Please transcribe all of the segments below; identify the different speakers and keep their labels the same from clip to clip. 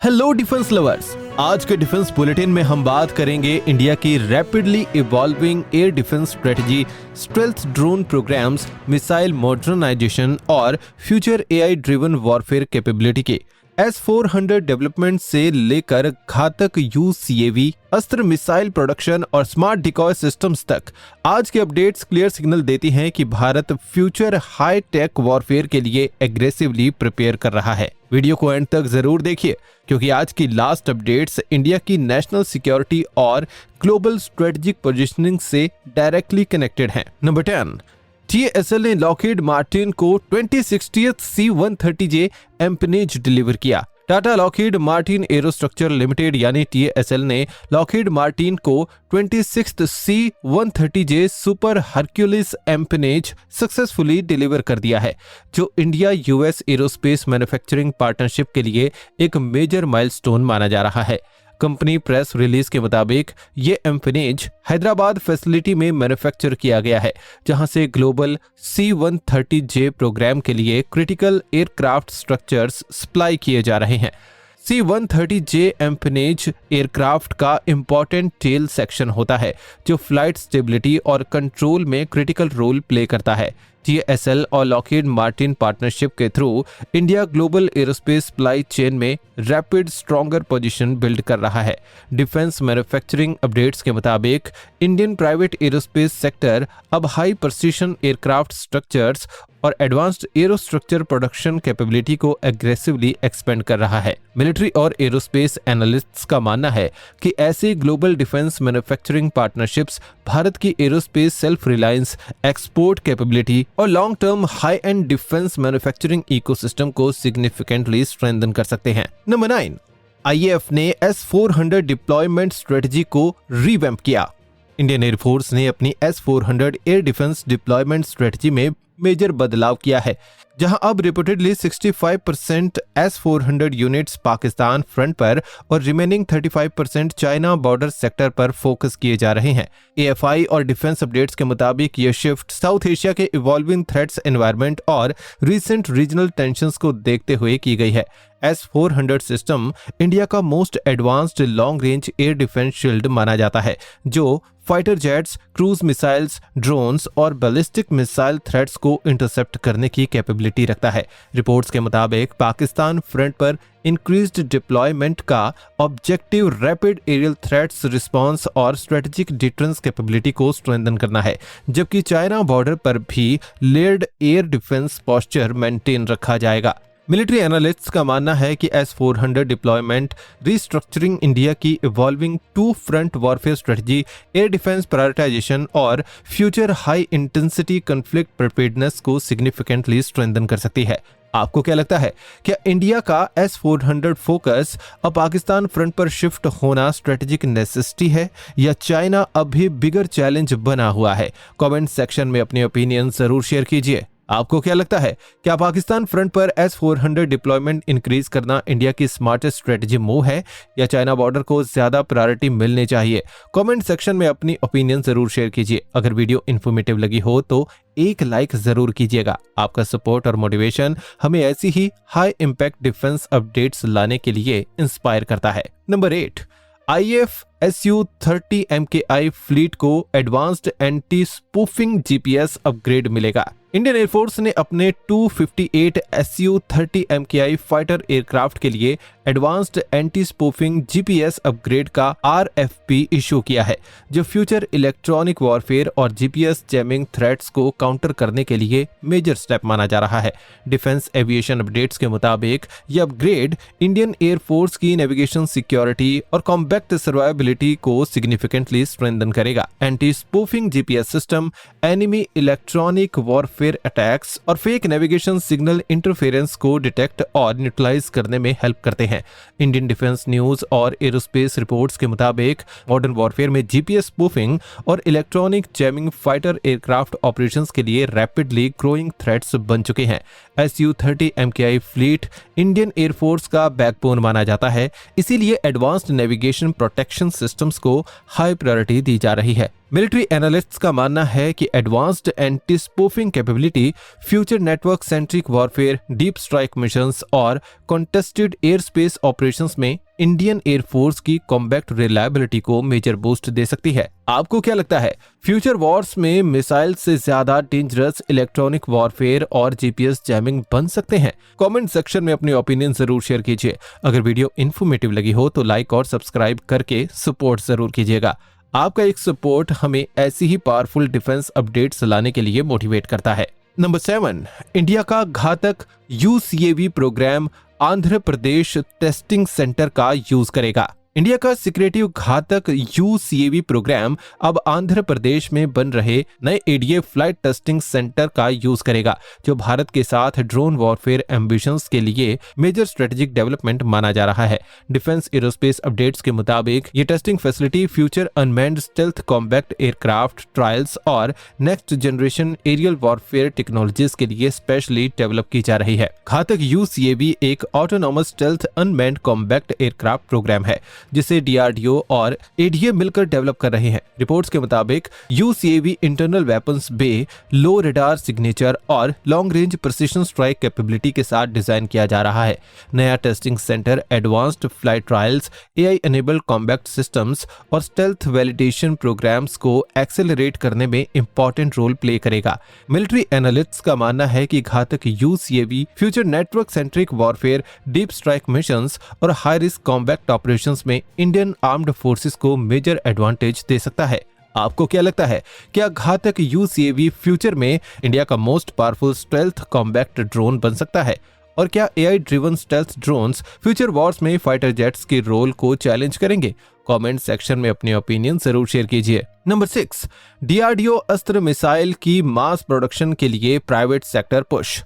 Speaker 1: Hello defence lovers, आज के defence bulletin में हम बात करेंगे इंडिया की rapidly evolving air defence strategy, stealth drone programmes, missile modernisation और future AI driven warfare capability के S-400 डेवलपमेंट से लेकर Ghatak UCAV, Astra missile production और स्मार्ट डिकॉय सिस्टम्स तक। आज के अपडेट्स क्लियर सिग्नल देती हैं कि Bharat future high tech warfare के लिए एग्रेसिवली प्रिपेयर कर रहा है। वीडियो को एंड तक जरूर देखिए क्योंकि आज की लास्ट अपडेट्स इंडिया की नेशनल सिक्योरिटी और ग्लोबल स्ट्रेटेजिक पोजीशनिंग से डायरेक्टली कनेक्टेड हैं। नंबर 10, TSL ने लॉकहीड मार्टिन को 2060th C-130J एम्पनेज डिलीवर किया। Tata Lockheed Martin aerostructure limited यानी TSL ने लॉकहीड मार्टिन को 26th C-130J super Hercules empennage successfully deliver कर दिया है, जो India US aerospace manufacturing partnership के लिए एक मेजर माइलस्टोन माना जा रहा है। कंपनी प्रेस रिलीज के मुताबिक ये एम्पनेज हैदराबाद फैसिलिटी में मैन्युफैक्चर किया गया है, जहां से ग्लोबल C-130J प्रोग्राम के लिए क्रिटिकल एयरक्राफ्ट स्ट्रक्चर्स सप्लाई किए जा रहे हैं। C-130J एम्पनेज एयरक्राफ्ट का इंपॉर्टेंट टेल सेक्शन होता है, जो फ्लाइट स्टेबिलिटी और कंट्रोल में क्रिटिकल रोल प्ले करता है। TSL और लॉकहीड मार्टिन पार्टनरशिप के through India global aerospace supply chain में रैपिड स्ट्रॉन्गर पोजीशन बिल्ड कर रहा है। डिफेंस मैन्युफैक्चरिंग अपडेट्स के मुताबिक इंडियन प्राइवेट एरोस्पेस सेक्टर अब हाई प्रिसिशन एयरक्राफ्ट स्ट्रक्चर्स और एडवांस्ड एरोस्ट्रक्चर प्रोडक्शन कैपेबिलिटी को एग्रेसिवली एक्सपेंड कर रहा है। मिलिट्री और एरोस्पेस एनालिस्ट्स का मानना है कि ऐसे global defence manufacturing partnerships Bharat की aerospace self reliance, export capability और long term high end defence manufacturing ecosystem को सिग्निफिकेंटली स्ट्रेंथन कर सकते हैं। नंबर 9, IAF ने S-400 डिप्लॉयमेंट स्ट्रेटजी को रिवैम्प किया। इंडियन एयरफोर्स ने अपनी S-400 air defence deployment strategy में मेजर बदलाव किया है, जहां अब reportedly 65% S-400 units Pakistan front पर और रिमेनिंग 35% चाइना बॉर्डर सेक्टर पर फोकस किए जा रहे हैं। AFI और डिफेंस अपडेट्स के मुताबिक यह शिफ्ट साउथ एशिया के इवॉल्विंग थ्रेट्स एनवायरनमेंट और रीसेंट रीजनल टेंशंस को देखते हुए की गई है। S-400 सिस्टम इंडिया का most advanced long range air defence shield माना जाता है, जो fighter jets, cruise missiles, drones और बैलिस्टिक मिसाइल थ्रेट्स को इंटरसेप्ट करने की कैपेबिलिटी रखता है। रिपोर्ट्स के मुताबिक पाकिस्तान फ्रंट पर इंक्रीज्ड डिप्लॉयमेंट का objective rapid aerial threats response और स्ट्रेटेजिक डिफेंस कैपेबिलिटी को स्ट्रेंथन करना है, जबकि चाइना बॉर्डर पर भी layered air defence posture maintain रखा जाएगा। मिलिट्री एनालिस्ट्स का मानना है कि S-400 डिप्लॉयमेंट रीस्ट्रक्चरिंग इंडिया की evolving two front warfare strategy, air defence prioritisation और future high intensity conflict preparedness को सिग्निफिकेंटली स्ट्रेंथन कर सकती है। आपको क्या लगता है, क्या इंडिया का S-400 फोकस अब पाकिस्तान फ्रंट पर शिफ्ट होना स्ट्रेटेजिक नेसेसिटी है या चाइना अभी बिगर चैलेंज बना हुआ है? कमेंट सेक्शन में अपनी ओपिनियन जरूर शेयर कीजिए। आपको क्या लगता है, क्या पाकिस्तान फ्रंट पर S-400 डिप्लॉयमेंट इंक्रीज करना इंडिया की स्मार्टेस्ट स्ट्रेटजी मूव है या चाइना बॉर्डर को ज्यादा प्रायोरिटी मिलनी चाहिए? कमेंट सेक्शन में अपनी ओपिनियन जरूर शेयर कीजिए। अगर वीडियो इन्फॉर्मेटिव लगी हो तो एक लाइक जरूर कीजिएगा। आपका सपोर्ट और मोटिवेशन हमें ऐसी ही हाई इंपैक्ट डिफेंस अपडेट्स लाने के लिए इंस्पायर करता है। Number 8, IAF Su-30 MKI fleet को advanced anti spoofing GPS upgrade मिलेगा। इंडियन एयरफोर्स ने अपने 258 Su-30 MKI फाइटर एयरक्राफ्ट के लिए advanced anti spoofing GPS upgrade का RFP इशू किया है, जो फ्यूचर इलेक्ट्रॉनिक वॉरफेयर और GPS जैमिंग थ्रेट्स को काउंटर करने के लिए मेजर स्टेप माना जा रहा है। डिफेंस एविएशन अपडेट्स के मुताबिक यह अपग्रेड इंडियन एयरफोर्स की नेविगेशन सिक्योरिटी और कॉम्पैक्ट सर्वाइवबिलिटी को सिग्निफिकेंटली स्ट्रेंथन करेगा। Anti spoofing GPS system enemy electronic warfare attacks और फेक नेविगेशन सिग्नल इंटरफेरेंस को डिटेक्ट और न्यूट्रलाइज करने में हेल्प करते हैं। इंडियन डिफेंस न्यूज और एरोस्पेस रिपोर्ट्स के मुताबिक मॉडर्न वॉरफेयर में GPS स्पूफिंग और electronic jamming fighter aircraft operations के लिए रैपिडली ग्रोइंग थ्रेट्स बन चुके हैं। Su-30 MKI fleet Indian air force का बैकबोन माना जाता है, इसीलिए एडवांस्ड नेविगेशन प्रोटेक्शन सिस्टम्स को हाई प्रायोरिटी दी जा रही है। मिलिट्री एनालिस्ट्स का मानना है कि advanced anti spoofing capability, future network centric warfare, deep strike missions और कॉन्टेस्टेड एयर स्पेस ऑपरेशंस में इंडियन एयरफोर्स की कॉम्बैट रिलायबिलिटी को मेजर बूस्ट दे सकती है। आपको क्या लगता है, फ्यूचर वॉर्स में मिसाइल से ज्यादा डेंजरस इलेक्ट्रॉनिक वॉरफेयर और जीपीएस जैमिंग बन सकते हैं? कमेंट सेक्शन में अपनी ओपिनियन जरूर शेयर कीजिए। अगर वीडियो इन्फॉर्मेटिव लगी हो तो लाइक और सब्सक्राइब करके सपोर्ट जरूर कीजिएगा। आपका एक सपोर्ट हमें ऐसी ही पावरफुल डिफेंस अपडेट्स लाने के लिए मोटिवेट करता है। नंबर 7, इंडिया का घातक UCAV programme Andhra Pradesh testing centre का यूज करेगा। इंडिया का सिक्रेटिव घातक यूसीएवी प्रोग्राम अब आंध्र प्रदेश में बन रहे नए एडीएफ फ्लाइट टेस्टिंग सेंटर का यूज करेगा, जो भारत के साथ ड्रोन वॉरफेयर एम्बिशंस के लिए मेजर स्ट्रेटेजिक डेवलपमेंट माना जा रहा है। डिफेंस एरोस्पेस अपडेट्स के मुताबिक ये testing facility future unmanned stealth combat aircraft trials और next generation aerial warfare technologies के लिए स्पेशली डेवलप की जा रही है। घातक यूसीएवी एक autonomous stealth unmanned combat aircraft programme है, जिसे डीआरडीओ और एडीए मिलकर डेवलप कर रहे हैं। रिपोर्ट्स के मुताबिक UCAV internal weapons bay, low radar signature और long range precision strike capability के साथ डिजाइन किया जा रहा है। नया testing centre advanced flight trials, AI enabled combat systems और स्टेल्थ वैलिडेशन प्रोग्राम्स को एक्सेलरेट करने में इंपॉर्टेंट रोल प्ले करेगा। मिलिट्री एनालिस्ट्स का मानना है कि Ghatak UCAV future network centric warfare, deep strike missions और हाई रिस्क कॉम्बैट ऑपरेशंस में इंडियन आर्म्ड फोर्सेस को मेजर एडवांटेज दे सकता है। आपको क्या लगता है, क्या घातक यूसीएवी फ्यूचर में इंडिया का most powerful stealth combat drone बन सकता है? और क्या AI driven stealth drones future Wars में फाइटर जेट्स के रोल को चैलेंज करेंगे? कमेंट सेक्शन में अपनी ओपिनियन जरूर शेयर कीजिए। नंबर 6, डीआरडीओ अस्त्र मिसाइल की मास प्रोडक्शन के लिए प्राइवेट सेक्टर पुश।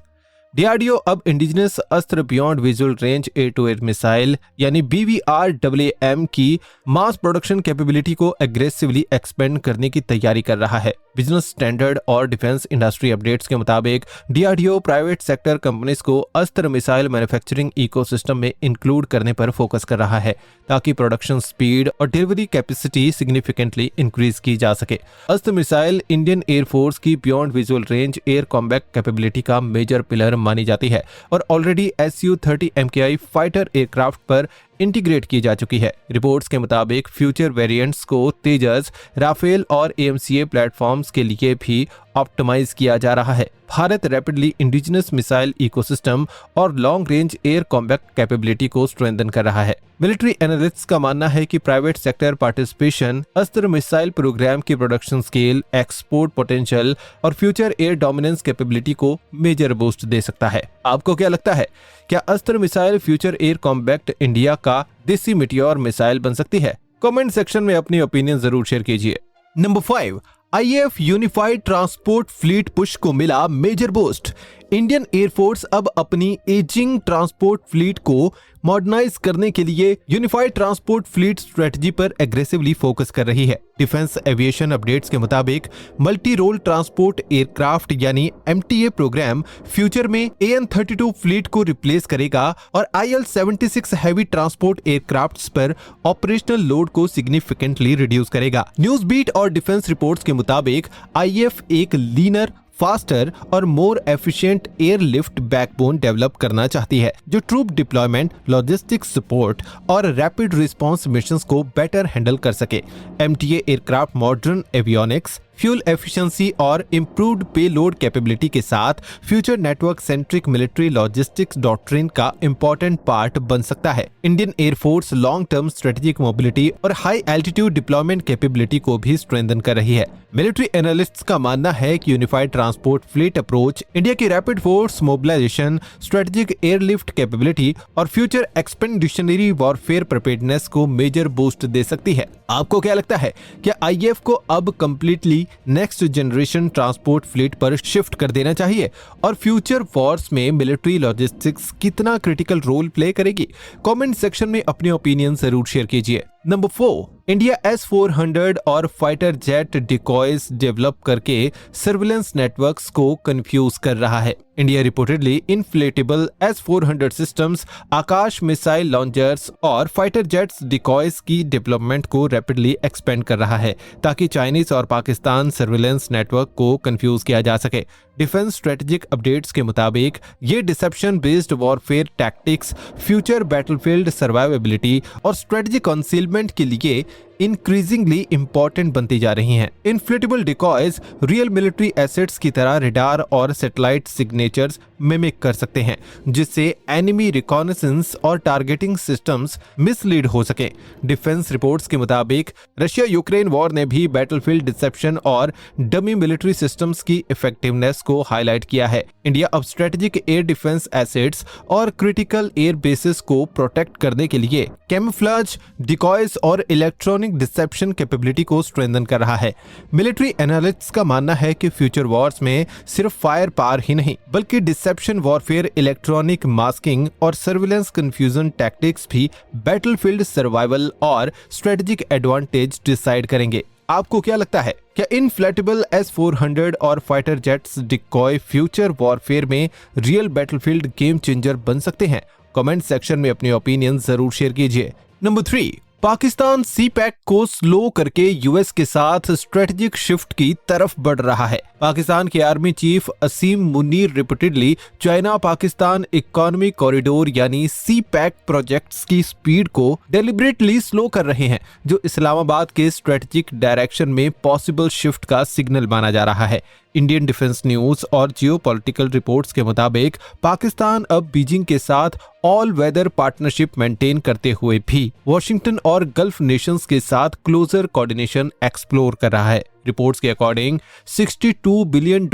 Speaker 1: डीआरडीओ अब indigenous Astra beyond visual range air to air missile यानी BVRAAM की मास प्रोडक्शन कैपेबिलिटी को एग्रेसिवली एक्सपेंड करने की तैयारी कर रहा है। बिजनेस स्टैंडर्ड और डिफेंस इंडस्ट्री अपडेट्स के मुताबिक डीआरडीओ प्राइवेट सेक्टर कंपनीज को अस्त्र मिसाइल मैन्युफैक्चरिंग इकोसिस्टम में इंक्लूड करने पर फोकस कर रहा है, ताकि प्रोडक्शन स्पीड और डिलीवरी कैपेसिटी सिग्निफिकेंटली इंक्रीज की जा सके। अस्त्र मिसाइल इंडियन एयरफोर्स की beyond visual range air combat capability का मेजर पिलर मानी जाती है और already Su-30 MKI fighter aircraft पर इंटीग्रेट की जा चुकी है। रिपोर्ट्स के मुताबिक फ्यूचर वेरिएंट्स को तेजस, राफेल और AMCA प्लेटफॉर्म्स के लिए भी ऑप्टिमाइज किया जा रहा है। Bharat rapidly indigenous missile ecosystem और long range air combat capability को स्ट्रेंथन कर रहा है। मिलिट्री एनालिस्ट्स का मानना है कि private sector participation Astra missile programme की प्रोडक्शन स्केल, एक्सपोर्ट पोटेंशियल और फ्यूचर एयर डोमिनेंस कैपेबिलिटी को मेजर बूस्ट दे सकता है। आपको क्या लगता है, क्या Astra missile future air combat India का देसी मिटियोर मिसाइल बन सकती है? कमेंट सेक्शन में अपनी ओपिनियन जरूर शेयर कीजिए। Number 5, IAF unified transport fleet push को मिला मेजर बूस्ट। इंडियन एयरफोर्स अब अपनी एजिंग ट्रांसपोर्ट फ्लीट को मॉडर्नाइज करने के लिए यूनिफाइड ट्रांसपोर्ट फ्लीट स्ट्रेटजी पर एग्रेसिवली फोकस कर रही है। डिफेंस एविएशन अपडेट्स के मुताबिक मल्टी रोल ट्रांसपोर्ट एयरक्राफ्ट यानी MTA प्रोग्राम फ्यूचर में AN-32 फ्लीट को रिप्लेस करेगा और IL-76 हैवी ट्रांसपोर्ट एयरक्राफ्ट्स पर ऑपरेशनल लोड को सिग्निफिकेंटली रिड्यूस करेगा। न्यूज बीट और डिफेंस रिपोर्ट्स के मुताबिक आईएएफ एक लीनर, फास्टर और more efficient airlift backbone develop करना चाहती है, जो ट्रूप डिप्लॉयमेंट, लॉजिस्टिक्स सपोर्ट और रैपिड रिस्पांस मिशंस को बेटर हैंडल कर सके। MTA aircraft modern avionics, fuel efficiency और इंप्रूव्ड पेलोड कैपेबिलिटी के साथ future network centric military logistics doctrine का इंपॉर्टेंट पार्ट बन सकता है। Indian air force long term strategic mobility और हाई एल्टीट्यूड डिप्लॉयमेंट कैपेबिलिटी को भी स्ट्रेंथन कर रही है। मिलिट्री एनालिस्ट्स का मानना है कि unified transport fleet approach India की rapid force mobilisation, strategic airlift capability और फ्यूचर एक्सपेडिशनरी वॉरफेयर प्रिपेयर्डनेस को मेजर बूस्ट दे सकती है। आपको क्या लगता है, क्या आईएएफ को अब completely next generation transport fleet पर शिफ्ट कर देना चाहिए और फ्यूचर वॉर्स में मिलिट्री लॉजिस्टिक्स कितना क्रिटिकल रोल प्ले करेगी? कमेंट सेक्शन में अपनी ओपिनियन जरूर शेयर कीजिए। नंबर 4, इंडिया S-400 और फाइटर जेट डिकॉयज डेवलप करके सर्विलेंस नेटवर्क्स को कंफ्यूज कर रहा है। India reportedly inflatable S-400 systems, Akash missile launchers और फाइटर जेट्स डिकॉयज की डेवलपमेंट को रैपिडली एक्सपेंड कर रहा है ताकि चाइनीज और पाकिस्तान सर्विलेंस नेटवर्क को कंफ्यूज किया जा सके। डिफेंस स्ट्रेटेजिक अपडेट्स के मुताबिक ये deception based warfare tactics future battlefield survivability और स्ट्रेटेजिक कंसीलमेंट के लिए इंक्रीजिंगली इंपॉर्टेंट बनती जा रही हैं। Inflatable decoys real military assets की तरह रडार और सैटेलाइट सिग्नेचर्स मिमिक कर सकते हैं, जिससे एनिमी रिकॉनेसेंस और टारगेटिंग सिस्टम्स मिसलीड हो सके। डिफेंस रिपोर्ट्स के मुताबिक रशिया यूक्रेन वॉर ने भी बैटलफील्ड डिसेप्शन और डमी मिलिट्री सिस्टम्स की इफेक्टिवनेस को हाईलाइट किया है। इंडिया अब स्ट्रेटेजिक एयर डिफेंस एसेट्स और क्रिटिकल एयर बेसिस को प्रोटेक्ट करने के लिए कैमोफ्लेज, डिकॉयज और इलेक्ट्रॉनिक डिसेप्शन कैपेबिलिटी को स्ट्रेंथन कर रहा है। मिलिट्री एनालिस्ट्स का मानना है कि फ्यूचर वॉर्स में सिर्फ फायर पावर ही नहीं बल्कि डिसेप्शन वॉरफेयर, इलेक्ट्रॉनिक मास्किंग और सर्विलेंस कंफ्यूजन टैक्टिक्स भी बैटलफील्ड सर्वाइवल और स्ट्रेटेजिक एडवांटेज डिसाइड करेंगे। आपको क्या लगता है, क्या इनफ्लेटेबल S-400 और fighter jets decoy future warfare में रियल बैटलफील्ड गेम चेंजर बन सकते हैं? कमेंट सेक्शन में अपनी ओपिनियन जरूर शेयर कीजिए। नंबर 3, पाकिस्तान सी-पैक को स्लो करके यूएस के साथ स्ट्रेटेजिक शिफ्ट की तरफ बढ़ रहा है। पाकिस्तान के army chief Asim Munir reportedly China Pakistan economic corridor यानी सी-पैक प्रोजेक्ट्स की स्पीड को डेलिब्रेटली स्लो कर रहे हैं, जो इस्लामाबाद के स्ट्रेटेजिक डायरेक्शन में पॉसिबल शिफ्ट का सिग्नल माना जा रहा है। इंडियन डिफेंस न्यूज और जियोपॉलिटिकल रिपोर्ट्स के मुताबिक पाकिस्तान अब बीजिंग के साथ ऑल वेदर पार्टनरशिप मेंटेन करते हुए भी वॉशिंगटन और गल्फ नेशंस के साथ क्लोजर कोऑर्डिनेशन एक्सप्लोर कर रहा है। रिपोर्ट्स के अकॉर्डिंग $62 बिलियन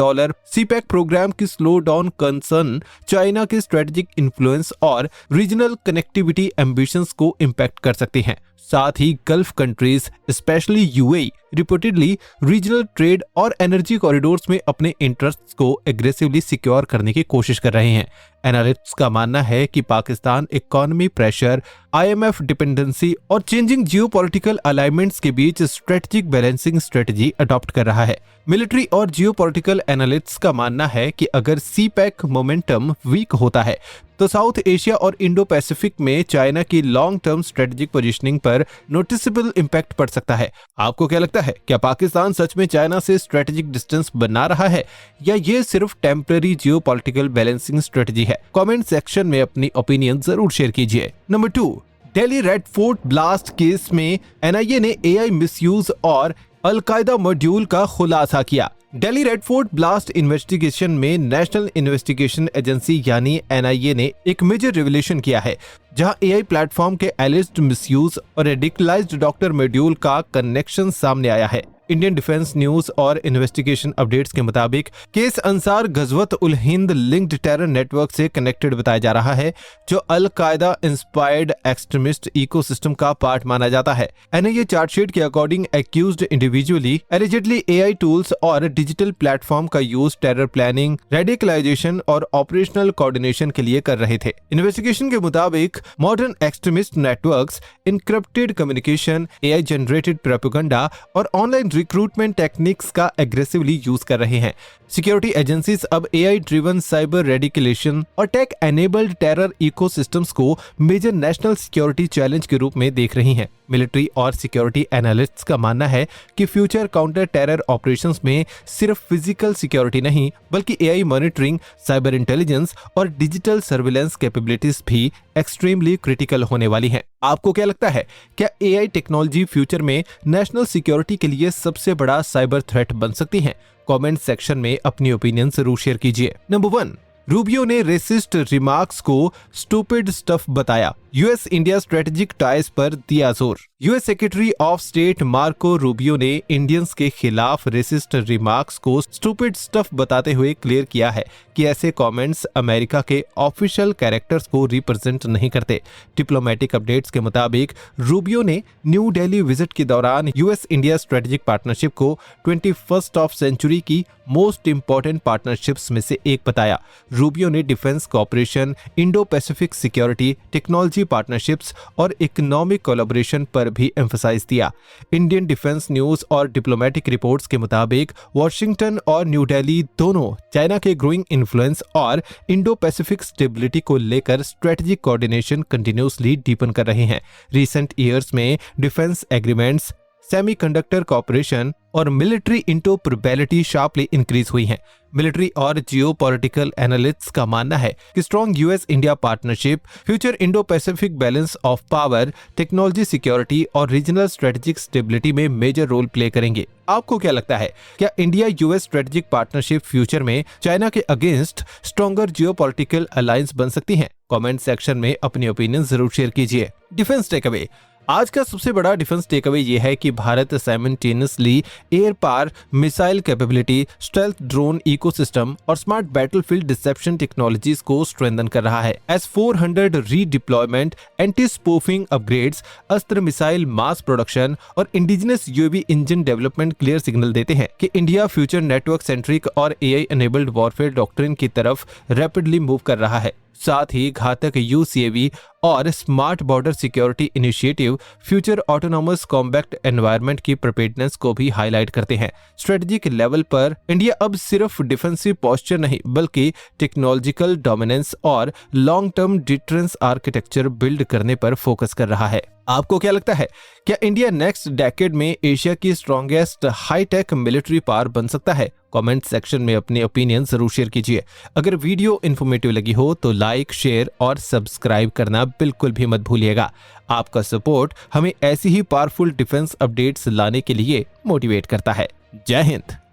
Speaker 1: सी-पैक प्रोग्राम की स्लो डाउन कंसर्न चाइना के स्ट्रेटेजिक इन्फ्लुएंस और रीजनल कनेक्टिविटी एम्बिशंस को इम्पैक्ट कर सकती हैं। साथ ही Gulf countries specially UAE reportedly regional trade और एनर्जी कॉरिडोर्स में अपने इंटरेस्ट्स को एग्रेसिवली सिक्योर करने की कोशिश कर रहे हैं। एनालिस्ट्स का मानना है कि Pakistan economy pressure, IMF dependency और चेंजिंग जियोपॉलिटिकल अलाइनमेंट्स के बीच स्ट्रेटेजिक बैलेंसिंग स्ट्रेटजी अडॉप्ट कर रहा है। मिलिट्री और जियोपॉलिटिकल एनालिस्ट्स का मानना है कि अगर सी-पैक मोमेंटम वीक होता है तो साउथ एशिया और इंडो पैसिफिक में चाइना की लॉन्ग टर्म स्ट्रेटेजिक पोजीशनिंग पर नोटिसेबल इंपैक्ट पड़ सकता है। आपको क्या लगता है, क्या पाकिस्तान सच में चाइना से स्ट्रेटेजिक डिस्टेंस बना रहा है या ये सिर्फ टेम्पररी जियोपॉलिटिकल बैलेंसिंग स्ट्रेटजी है? कमेंट सेक्शन में अपनी ओपिनियन जरूर शेयर कीजिए। Number 2, Delhi red fort blast case में NIA ने AI मिसयूज और अलकायदा मॉड्यूल का खुलासा किया। Delhi red fort blast investigation में नेशनल इन्वेस्टिगेशन एजेंसी यानी NIA ने एक मेजर रिवीलेशन किया है, जहां AI प्लेटफॉर्म के एलिस्ड मिसयूज और रेडिकलाइज्ड डॉक्टर मॉड्यूल का कनेक्शन सामने आया है। इंडियन डिफेंस न्यूज और इन्वेस्टिगेशन अपडेट्स के मुताबिक case Ansar Ghazwat ul Hind linked terror network से कनेक्टेड बताया जा रहा है, जो अल कायदा इंस्पायर्ड एक्सट्रीमिस्ट इकोसिस्टम का पार्ट माना जाता है। NIA चार्जशीट के according accused individually allegedly AI tools और डिजिटल प्लेटफॉर्म का यूज टेरर प्लानिंग, रेडिकलाइजेशन और ऑपरेशनल कोऑर्डिनेशन के लिए कर रहे थे। इन्वेस्टिगेशन के मुताबिक modern extremist networks encrypted communication, AI generated propaganda और ऑनलाइन रिक्रूटमेंट टेक्निक्स का एग्रेसिवली यूज कर रहे हैं। सिक्योरिटी एजेंसीज अब AI ड्रिवन साइबर रेडिकलेशन और टेक एनेबल्ड टेरर इकोसिस्टम्स को मेजर नेशनल सिक्योरिटी चैलेंज के रूप में देख रही हैं। मिलिट्री और सिक्योरिटी एनालिस्ट्स का मानना है कि फ्यूचर काउंटर टेरर ऑपरेशंस में सिर्फ फिजिकल सिक्योरिटी नहीं बल्कि AI मॉनिटरिंग, साइबर इंटेलिजेंस और डिजिटल सर्विलेंस कैपेबिलिटीज भी एक्सट्रीमली क्रिटिकल होने वाली हैं। आपको क्या लगता है, क्या AI टेक्नोलॉजी फ्यूचर में नेशनल सिक्योरिटी के लिए सबसे बड़ा साइबर थ्रेट बन सकती है? कमेंट सेक्शन में अपनी ओपिनियन जरूर शेयर कीजिए। नंबर 1, रूबियो ने रेसिस्ट रिमार्क्स को स्टूपिड स्टफ बताया। यूएस इंडिया स्ट्रेटेजिक टाइज पर दिया जोर। US secretary of state Marco Rubio ने इंडियंस के खिलाफ रेसिस्ट रिमार्क्स को स्टूपिड स्टफ बताते हुए क्लियर किया है कि ऐसे कमेंट्स अमेरिका के ऑफिशियल कैरेक्टर्स को रिप्रेजेंट नहीं करते। डिप्लोमेटिक अपडेट्स के मुताबिक रूबियो ने न्यू दिल्ली विजिट के दौरान यूएस इंडिया स्ट्रेटेजिक पार्टनरशिप को 21st ऑफ सेंचुरी की मोस्ट इंपॉर्टेंट पार्टनरशिप्स में से एक बताया। रूबियो ने defence cooperation, Indo Pacific security, technology partnerships और इकोनॉमिक कोलैबोरेशन पर भी एम्फसाइज दिया। इंडियन डिफेंस न्यूज और डिप्लोमेटिक रिपोर्ट्स के मुताबिक वॉशिंगटन और न्यू दिल्ली दोनों चाइना के ग्रोइंग इन्फ्लुएंस और इंडो पैसिफिक स्टेबिलिटी को लेकर स्ट्रेटेजिक कोऑर्डिनेशन कंटिन्यूअसली डीपन कर रहे हैं। रिसेंट ईयर्स में डिफेंस एग्रीमेंट्स, सेमीकंडक्टर कॉर्पोरेशन और मिलिट्री इंटरऑपरेबिलिटी शार्पली इंक्रीज हुई हैं। मिलिट्री और जियोपॉलिटिकल एनालिस्ट्स का मानना है कि strong US India partnership future Indo Pacific balance of power, technology security और रीजनल स्ट्रेटेजिक स्टेबिलिटी में मेजर रोल प्ले करेंगे। आपको क्या लगता है, क्या India US strategic partnership future में चाइना के अगेंस्ट स्ट्रॉन्गर जियोपॉलिटिकल अलायंस बन सकती है? कमेंट सेक्शन में अपनी ओपिनियन जरूर शेयर कीजिए। Defence takeaway. आज का सबसे बड़ा डिफेंस टेकअवे यह है कि Bharat simultaneously air power, missile capability, stealth drone ecosystem और स्मार्ट बैटलफील्ड डिसेप्शन टेक्नोलॉजीज को स्ट्रेंथन कर रहा है। S-400 redeployment, anti spoofing upgrades, अस्त्र मिसाइल मास प्रोडक्शन और indigenous UAV engine development clear signal देते हैं कि इंडिया फ्यूचर नेटवर्क सेंट्रिक और एआई एनेबल्ड वॉरफेयर डॉक्ट्रिन की तरफ रैपिडली मूव कर रहा है। साथ ही घातक यूसीएवी और smart border security initiative future autonomous combat environment की प्रिपेयर्डनेस को भी हाईलाइट करते हैं। स्ट्रेटेजिक लेवल पर इंडिया अब सिर्फ डिफेंसिव पोस्चर नहीं बल्कि टेक्नोलॉजिकल डोमिनेंस और long term defence architecture build करने पर फोकस कर रहा है। आपको क्या लगता है, क्या इंडिया नेक्स्ट डेकेड में एशिया की स्ट्रॉन्गेस्ट हाईटेक मिलिट्री पावर बन सकता है? कमेंट सेक्शन में अपने ओपिनियन जरूर शेयर कीजिए। अगर वीडियो इन्फॉर्मेटिव लगी हो तो लाइक, शेयर और सब्सक्राइब करना बिल्कुल भी मत भूलिएगा। आपका सपोर्ट हमें ऐसी ही पावरफुल डिफेंस अपडेट्स लाने के लिए मोटिवेट करता है। जय हिंद।